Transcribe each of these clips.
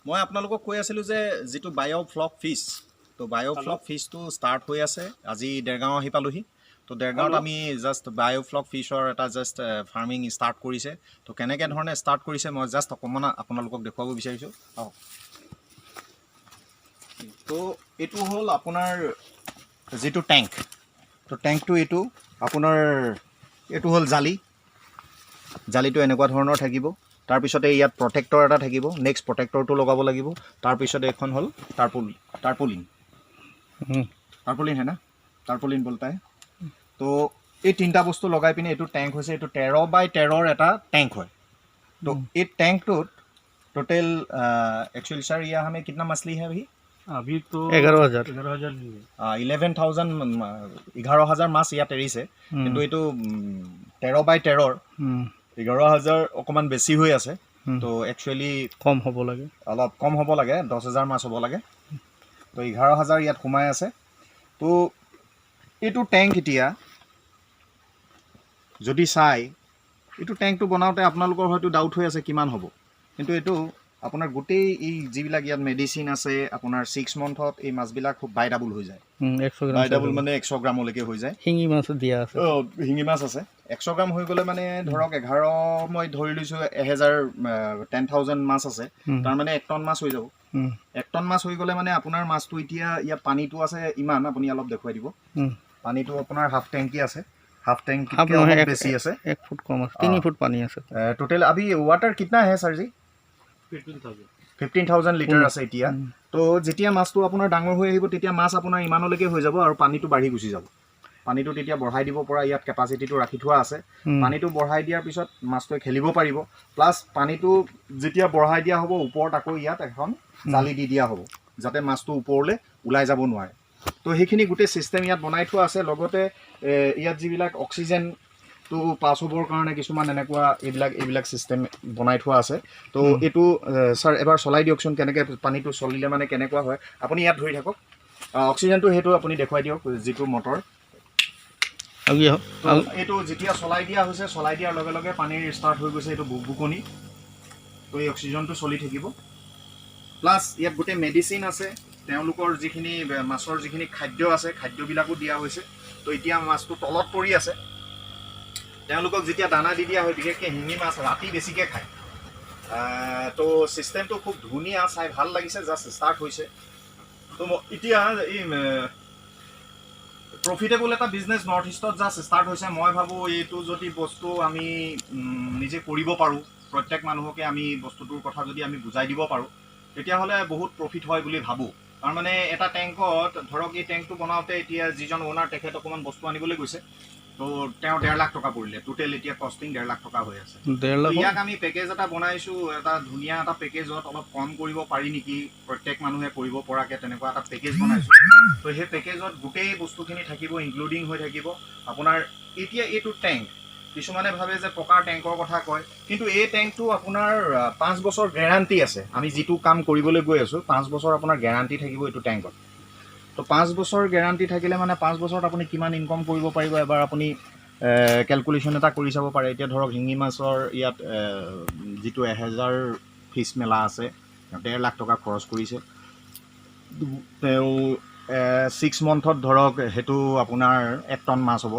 মই আপোনালোকক কৈ আছিলোঁ যে যিটো বায়'ফ্লক ফিছ তো বায়'ফ্লক ফিছটো ষ্টাৰ্ট হৈ আছে আজি দেৰগাঁও আহি পালোহি তো দেৰগাঁৱত আমি জাষ্ট বায়'ফ্লক ফিছৰ এটা জাষ্ট ফাৰ্মিং ষ্টাৰ্ট কৰিছে তো কেনেকৈ ধৰণে ষ্টাৰ্ট কৰিছে মই জাষ্ট অকণমান আপোনালোকক দেখুৱাব বিচাৰিছোঁ তো এইটো হ'ল আপোনাৰ যিটো টেংক তো টেংকটো এইটো আপোনাৰ এইটো হ'ল জালিটো এনেকুৱা ধৰণৰ থাকিব তাৰপিছতে ইয়াত প্ৰটেক্টৰ এটা থাকিব নেক্সট প্ৰটেক্টৰটো লগাব লাগিব তাৰপিছতে এখন হ'ল টাৰ্পলিন হয় না টাৰ্পলিন বলতা है তো এই তিনিটা বস্তু লগাই পিনে এইটো টেংক হৈছে এইটো 13x13 এটা টেংক হয় तो ये टैंक तो टोटल एक्चुअली सर यहाँ हमें कितना मछली है अभी अभी तो 11,000 11,000 माছ ইয়াত এৰিছে কিন্তু এইটো 13x13 11,000 অকণমান বেছি হৈ আছে তো একচুৱেলি কম হ'ব লাগে অলপ কম হ'ব লাগে 10,000 মাছ হ'ব লাগে তো 11,000 ইয়াত সোমাই আছে তো এইটো টেংক এতিয়া যদি চাই এইটো টেংকটো বনাওঁতে আপোনালোকৰ হয়তো ডাউট হৈ আছে কিমান হ'ব কিন্তু এইটো আপোনাৰ গোটেই এই যিবিলাক ইয়াত মেডিচিন আছে আপোনাৰ 6 মান্থত এই মাছবিলাক খুব বাইডাবল হৈ যায় 100 গ্ৰাম বাইডাবল মানে 100 গ্ৰামলৈকে হৈ যায় শিঙি মাছ দিয়া আছে শিঙি মাছ আছে 100 গ্ৰাম হৈ গ'লে মানে ধৰক 11 মই ধৰি লৈছোঁ 10,000 মাছ আছে তাৰ মানে 1 টন মাছ হৈ যাব 1 টন মাছ হৈ গ'লে মানে আপোনাৰ মাছটো এতিয়া ইয়াত পানীটো আছে ইমান আপুনি অলপ দেখুৱাই দিব পানীটো আপোনাৰ হাফ টেংকি আছে हाफ टैंक बेसी আছে 1 फुट कम আছে 3 फुट पानी আছে टोटल अभी वाटर कितना है सर जी 15,000 লিটাৰ আছে এতিয়া তো যেতিয়া মাছটো আপোনাৰ ডাঙৰ হৈ আহিব তেতিয়া মাছ আপোনাৰ ইমানলৈকে হৈ যাব আৰু পানীটো বাঢ়ি গুচি যাব পানীটো তেতিয়া বঢ়াই দিব পৰা ইয়াত কেপাচিটিটো ৰাখি থোৱা আছে পানীটো বঢ়াই দিয়াৰ পিছত মাছটোৱে খেলিব পাৰিব প্লাছ পানীটো যেতিয়া বঢ়াই দিয়া হ'ব ওপৰত আকৌ ইয়াত এখন জালি দি দিয়া হ'ব যাতে মাছটো ওপৰলৈ ওলাই যাব নোৱাৰে তো সেইখিনি গোটেই সিস্টেম ইয়াত বনাই থোৱা আছে লগতে ইয়াত যিবিলাক অক্সিজেনটো পাছ হ'বৰ কাৰণে কিছুমান এনেকুৱা এইবিলাক সিস্টেম বনাই থোৱা আছে তো এইটো স্যাৰ এবাৰ চলাই দিয়কচোন কেনেকৈ পানীটো চলিলে মানে কেনেকুৱা হয় আপুনি ইয়াত ধৰি থাকক অক্সিজেনটো সেইটো আপুনি দেখুৱাই দিয়ক যিটো মটৰ এইটো যেতিয়া চলাই দিয়া হৈছে চলাই দিয়াৰ লগে লগে পানীৰ ষ্টাৰ্ট হৈ গৈছে এইটো বুকবুকনি তো এই অক্সিজেনটো চলি থাকিব প্লাছ ইয়াত গোটেই মেডিচিন আছে তেওঁলোকৰ যিখিনি মাছৰ যিখিনি খাদ্য আছে খাদ্যবিলাকো দিয়া হৈছে তো এতিয়া মাছটো তলত পৰি আছে তেওঁলোকক যেতিয়া দানা দি দিয়া হয় বিশেষকৈ শিঙি মাছ ৰাতি বেছিকৈ খায় তো ছিষ্টেমটো খুব ধুনীয়া চাই ভাল লাগিছে জাষ্ট ষ্টাৰ্ট হৈছে তো এতিয়া এই প্ৰফিটেবল এটা বিজনেছ নৰ্থ ইষ্টত জাষ্ট ষ্টাৰ্ট হৈছে মই ভাবোঁ এইটো যদি বস্তু আমি নিজে কৰিব পাৰোঁ প্ৰত্যেক মানুহকে আমি বস্তুটোৰ কথা যদি আমি বুজাই দিব পাৰোঁ তেতিয়াহ'লে বহুত প্ৰফিট হয় বুলি ভাবোঁ কাৰণ মানে এটা টেংকত ধৰক এই টেংকটো বনাওঁতে এতিয়া যিজন অ'নাৰ তেখেত অকণমান বস্তু আনিবলৈ গৈছে তো তেওঁ 1.5 লাখ টকা পৰিলে টোটেল এতিয়া কষ্টিং 1.5 লাখ টকা হৈ আছে ইয়াক আমি পেকেজ এটা বনাইছোঁ এটা ধুনীয়া এটা পেকেজত অলপ কম কৰিব পাৰি নেকি প্ৰত্যেক মানুহে কৰিব পৰাকৈ তেনেকুৱা এটা পেকেজ বনাইছোঁ তো সেই পেকেজত গোটেই বস্তুখিনি থাকিব ইনক্লুডিং হৈ থাকিব আপোনাৰ এতিয়া এইটো টেংক কিছুমানে ভাবে যে পকাৰ টেংকৰ কথা কয় কিন্তু এই টেংকটো আপোনাৰ 5 বছৰ গ্যাৰান্টি আছে আমি যিটো কাম কৰিবলৈ গৈ আছোঁ 5 বছৰ আপোনাৰ গ্যাৰান্টি থাকিব এইটো টেংকত তো 5 বছৰ গ্যাৰান্টি থাকিলে মানে 5 বছৰত আপুনি কিমান ইনকম কৰিব পাৰিব এবাৰ আপুনি ক্যালকুলেশন এটা কৰি চাব পাৰে এতিয়া ধৰক শিঙি মাছৰ ইয়াত যিটো 1000 ফিছ মেলা আছে 1.5 লাখ টকা খৰচ কৰিছে তেওঁ 6 মান্থত ধৰক হেতু আপোনাৰ 1 টন মাছ হ'ব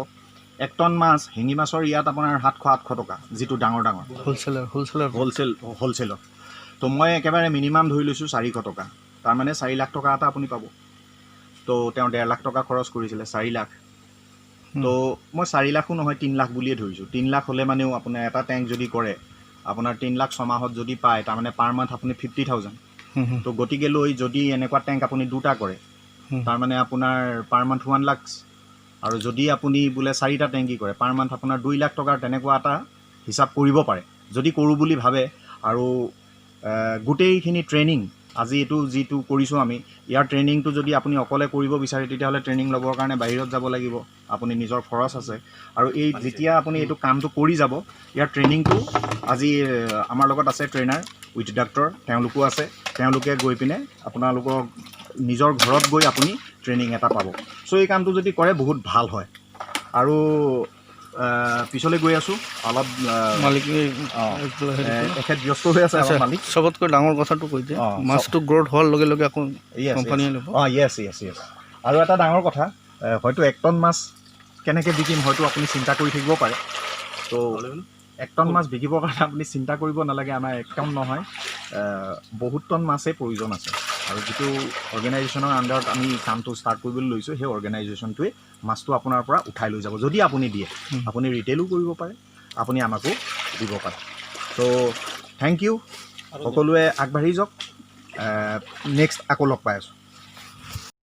1 টন মাছ শিঙি মাছৰ ইয়াত আপোনাৰ 700-800 টকা যিটো ডাঙৰ হোলচেলৰ তো মই একেবাৰে মিনিমাম ধৰি লৈছোঁ 400 টকা তাৰ মানে 4 লাখ টকা এটা আপুনি পাব তো তেওঁ 1.5 লাখ টকা খৰচ কৰিছিলে 4 লাখ তো মই 4 লাখো নহয় 3 লাখ বুলিয়ে ধৰিছোঁ 3 লাখ হ'লে মানেও আপোনাৰ এটা টেংক যদি কৰে আপোনাৰ 3 লাখ ছমাহত যদি পায় তাৰমানে পাৰ মান্থ আপুনি 50,000 তো গতিকে লৈ যদি এনেকুৱা টেংক আপুনি দুটা কৰে তাৰমানে আপোনাৰ পাৰ মান্থ 1 লাখ আৰু যদি আপুনি বোলে 4টা টেংকি কৰে পাৰ মান্থ আপোনাৰ 2 লাখ টকাৰ তেনেকুৱা এটা হিচাপ কৰিব পাৰে যদি কৰোঁ বুলি ভাবে আৰু গোটেইখিনি ট্ৰেইনিং আজি এইটো যিটো কৰিছোঁ আমি ইয়াৰ ট্ৰেইনিংটো যদি আপুনি অকলে কৰিব বিচাৰে তেতিয়াহ'লে ট্ৰেইনিং ল'বৰ কাৰণে বাহিৰত যাব লাগিব আপুনি নিজৰ খৰচ আছে আৰু এই যেতিয়া আপুনি এইটো কামটো কৰি যাব ইয়াৰ ট্ৰেইনিংটো আজি আমাৰ লগত আছে ট্ৰেইনাৰ উইথ ডাক্তৰ তেওঁলোকো আছে তেওঁলোকে গৈ পিনে আপোনালোকক নিজৰ ঘৰত গৈ আপুনি ট্ৰেইনিং এটা পাব সো এই কামটো যদি কৰে বহুত ভাল হয় আৰু পিছলৈ গৈ আছোঁ অলপ মালিক এখেত ব্যস্ত হৈ আছে আমাৰ মালিক চবতকৈ ডাঙৰ কথাটো কৈ দিয়ে মাছটো গ্ৰ'থ হোৱাৰ লগে লগে আকৌ কোম্পানীয়ে ল'ব য়েছ আৰু এটা ডাঙৰ কথা হয়তো 1 টন মাছ কেনেকৈ বিকিম হয়তো আপুনি চিন্তা কৰি থাকিব পাৰে তো 1 টন মাছ বিকিবৰ কাৰণে আপুনি চিন্তা কৰিব নালাগে আমাৰ 1 টন নহয় বহুত টন মাছেই প্ৰয়োজন আছে আৰু যিটো অৰ্গেনাইজেশ্যনৰ আণ্ডাৰত আমি কামটো ষ্টাৰ্ট কৰিবলৈ লৈছোঁ সেই অৰ্গেনাইজেশ্যনটোৱে মাছটো আপোনাৰ পৰা উঠাই লৈ যাব যদি আপুনি দিয়ে আপুনি ৰিটেইলো কৰিব পাৰে আপুনি আমাকো দিব পাৰে তো থেংক ইউ সকলোৱে আগবাঢ়ি যাওক নেক্সট আকৌ লগ পাই আছোঁ